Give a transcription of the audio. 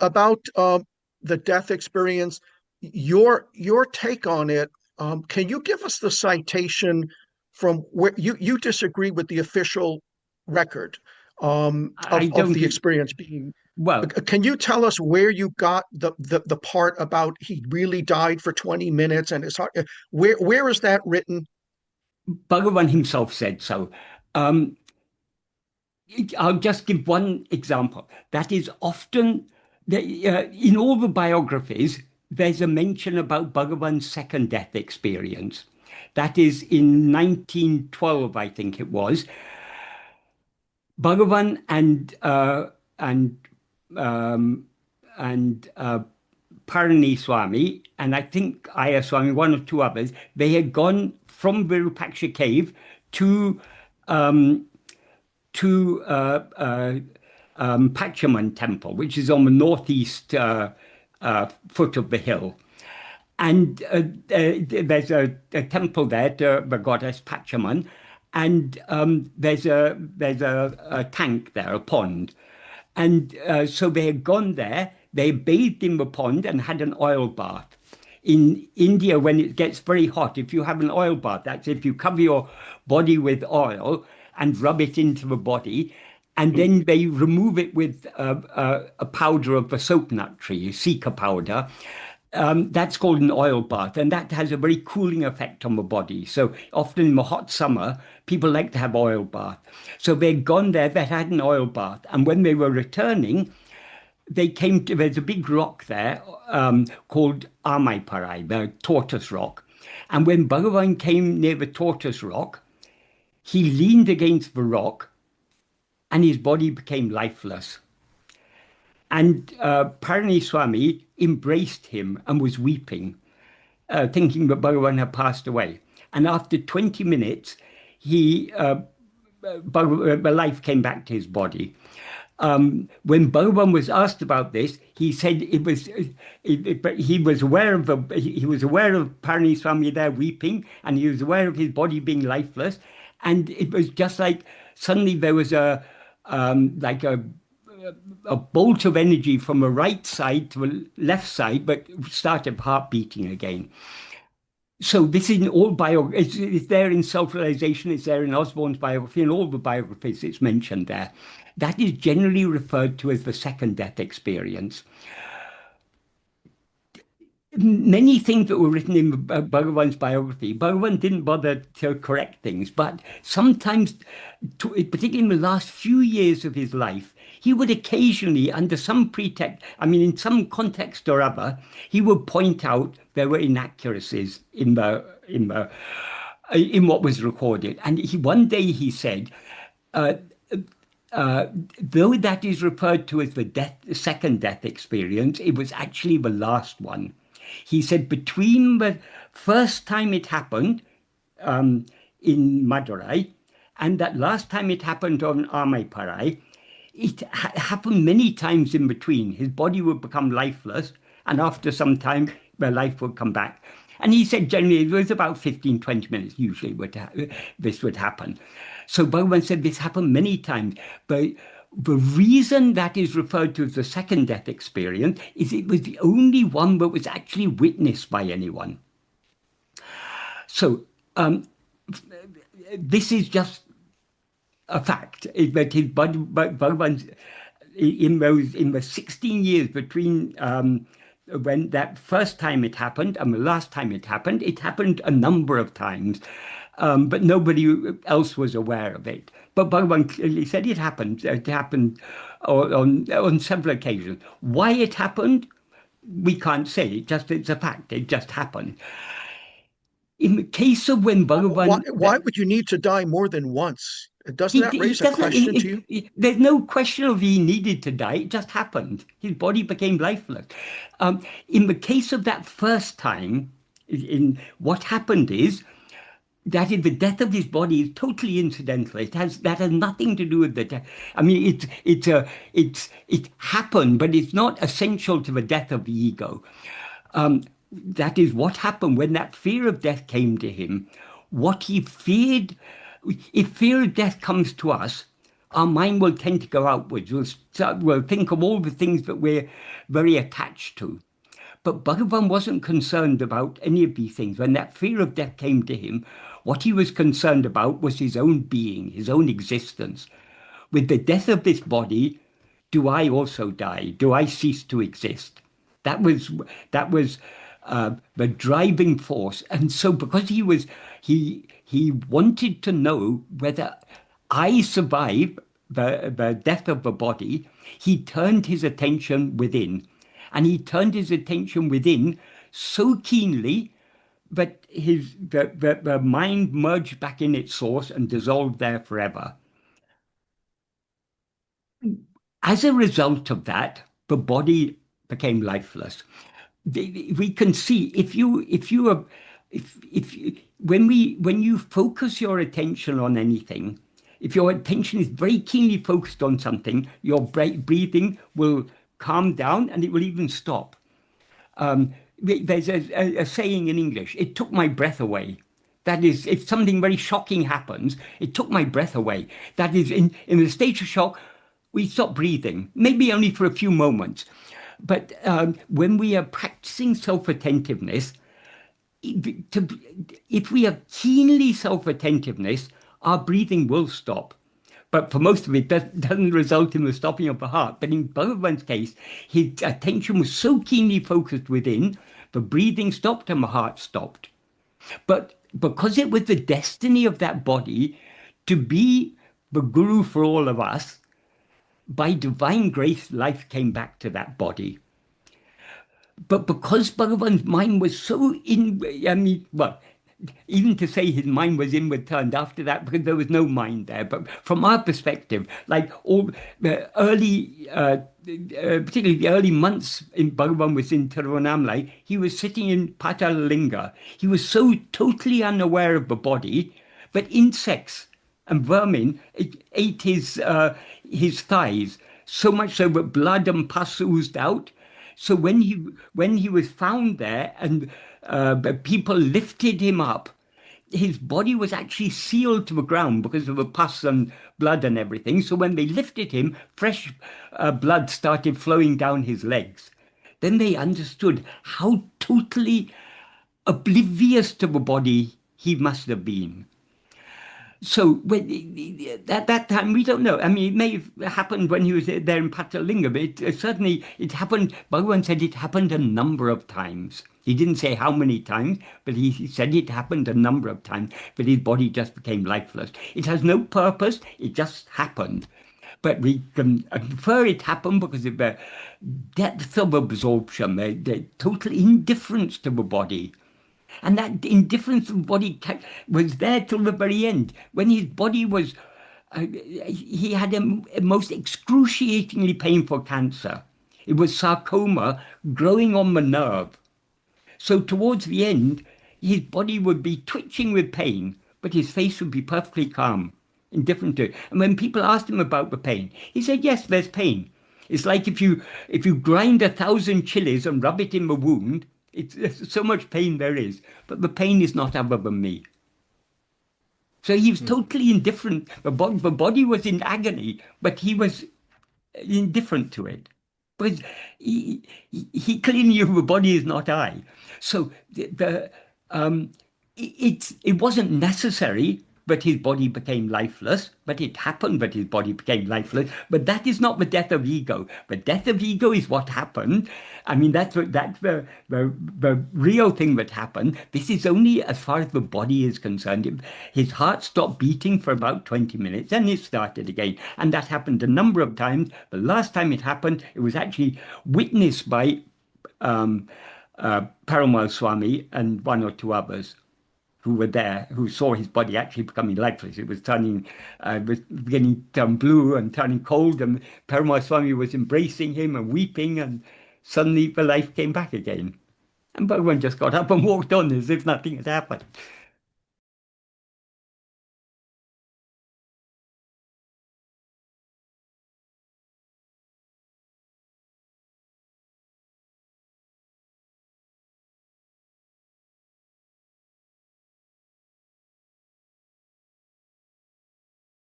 about the death experience, your take on it. Can you give us the citation from where you disagree with the official record of the experience being? Well, can you tell us where you got the part about he really died for 20 minutes and it's hard? Where is that written? Bhagavan himself said so. Um, I'll just give one example. That is often, in all the biographies, there's a mention about Bhagavan's second death experience. That is in 1912, I think it was. Bhagavan and Parani Swami, and I think Aya Swami, one or two others, they had gone from Virupaksha cave to Pachaman temple, which is on the northeast foot of the hill. And there's a temple there to the goddess Pachaman, and there's a tank there, a pond. And so they had gone there, they bathed in the pond and had an oil bath. In India, when it gets very hot, if you have an oil bath, that's if you cover your body with oil and rub it into the body, and then they remove it with a powder of the soap nut tree, sika powder. That's called an oil bath, and that has a very cooling effect on the body. So often in the hot summer, people like to have oil bath. So they'd gone there, they had an oil bath, and when they were returning, they came to, there's a big rock there called ātma-vicāra, the tortoise rock. And when Bhagavan came near the tortoise rock, he leaned against the rock and his body became lifeless. And Parani Swami embraced him and was weeping, thinking that Bhagavan had passed away. And after 20 minutes, the life came back to his body. When Bhagavan was asked about this, he said he was aware of Parani Swami there weeping, and he was aware of his body being lifeless, and it was just like suddenly there was a bolt of energy from the right side to the left side, but started heart beating again. So this is in all it's there in Self-Realization, it's there in Osborne's biography, in all the biographies it's mentioned there. That is generally referred to as the second death experience. Many things that were written in Bhagavan's biography, Bhagavan didn't bother to correct things, but sometimes, particularly in the last few years of his life, he would occasionally, under some pretext, I mean, in some context or other, he would point out there were inaccuracies in what was recorded. And one day he said, though that is referred to as the second death experience, it was actually the last one. He said between the first time it happened in Madurai and that last time it happened on ātma-vicāra, it happened many times in between. His body would become lifeless, and after some time, the life would come back. And he said generally it was about 15, 20 minutes usually this would happen. So Bhagavan said this happened many times, but the reason that is referred to as the second death experience is it was the only one that was actually witnessed by anyone. So this is just a fact, that his Bhagavan's, in the 16 years between when that first time it happened and the last time it happened a number of times. But nobody else was aware of it. But Bhagavan clearly said it happened. It happened on several occasions. Why it happened, we can't say. It's a fact. It just happened. In the case of when Bhagavan... Why would you need to die more than once? Doesn't that raise a question to you? There's no question of he needed to die. It just happened. His body became lifeless. In the case of that first time, what happened is, that is, the death of his body is totally incidental. That has nothing to do with the death. I mean, it happened, but it's not essential to the death of the ego. That is what happened when that fear of death came to him. What he feared, if fear of death comes to us, our mind will tend to go outwards. We'll think of all the things that we're very attached to. But Bhagavan wasn't concerned about any of these things. When that fear of death came to him, what he was concerned about was his own being, his own existence. With the death of this body, do I also die? Do I cease to exist? That was the driving force. And so, because he wanted to know whether I survive the death of the body, he turned his attention within. And he turned his attention within so keenly that the mind merged back in its source and dissolved there forever. As a result of that, the body became lifeless. We can see when you focus your attention on anything, if your attention is very keenly focused on something, your breathing will calm down and it will even stop. There's a saying in English, it took my breath away. That is, if something very shocking happens, it took my breath away. That is, in the state of shock, we stop breathing, maybe only for a few moments. But when we are practicing self-attentiveness, if we are keenly self-attentiveness, our breathing will stop. But for most of it, doesn't result in the stopping of the heart. But in Bhagavan's case, his attention was so keenly focused within, the breathing stopped and the heart stopped. But because it was the destiny of that body to be the guru for all of us, by divine grace, life came back to that body. But because Bhagavan's mind was so even to say his mind was inward turned after that, because there was no mind there. But from our perspective, like all the early, particularly the early months in Bhagavan was in Tiruvannamalai, he was sitting in Patalalinga. He was so totally unaware of the body that insects and vermin ate his thighs, so much so that blood and pus oozed out. So when he was found there and people lifted him up, his body was actually sealed to the ground because of the pus and blood and everything. So when they lifted him, fresh blood started flowing down his legs. Then they understood how totally oblivious to the body he must have been. So at that time, we don't know. I mean, it may have happened when he was there in Patalinga, but certainly it happened. Bhagavan said it happened a number of times. He didn't say how many times, but he said it happened a number of times, but his body just became lifeless. It has no purpose. It just happened. But we can infer it happened because of the depth of absorption, the total indifference to the body. And that indifference of body was there till the very end. When his body was, he had a most excruciatingly painful cancer. It was sarcoma growing on the nerve. So towards the end, his body would be twitching with pain, but his face would be perfectly calm, indifferent to it. And when people asked him about the pain, he said, yes, there's pain. It's like if you grind 1,000 chilies and rub it in the wound, it's so much pain there is, but the pain is not other than me. So he was totally indifferent. The body was in agony, but he was indifferent to it. But he clearly knew the body is not I. So it wasn't necessary that his body became lifeless, but it happened that his body became lifeless. But that is not the death of ego. The death of ego is what happened. I mean, that's the real thing that happened. This is only as far as the body is concerned. His heart stopped beating for about 20 minutes, and it started again. And that happened a number of times. The last time it happened, it was actually witnessed by Paramal Swami and one or two others who were there, who saw his body actually becoming lifeless. It was beginning to turn blue and turning cold, and Paramal Swami was embracing him and weeping, and suddenly the life came back again. And Bhagavan just got up and walked on as if nothing had happened.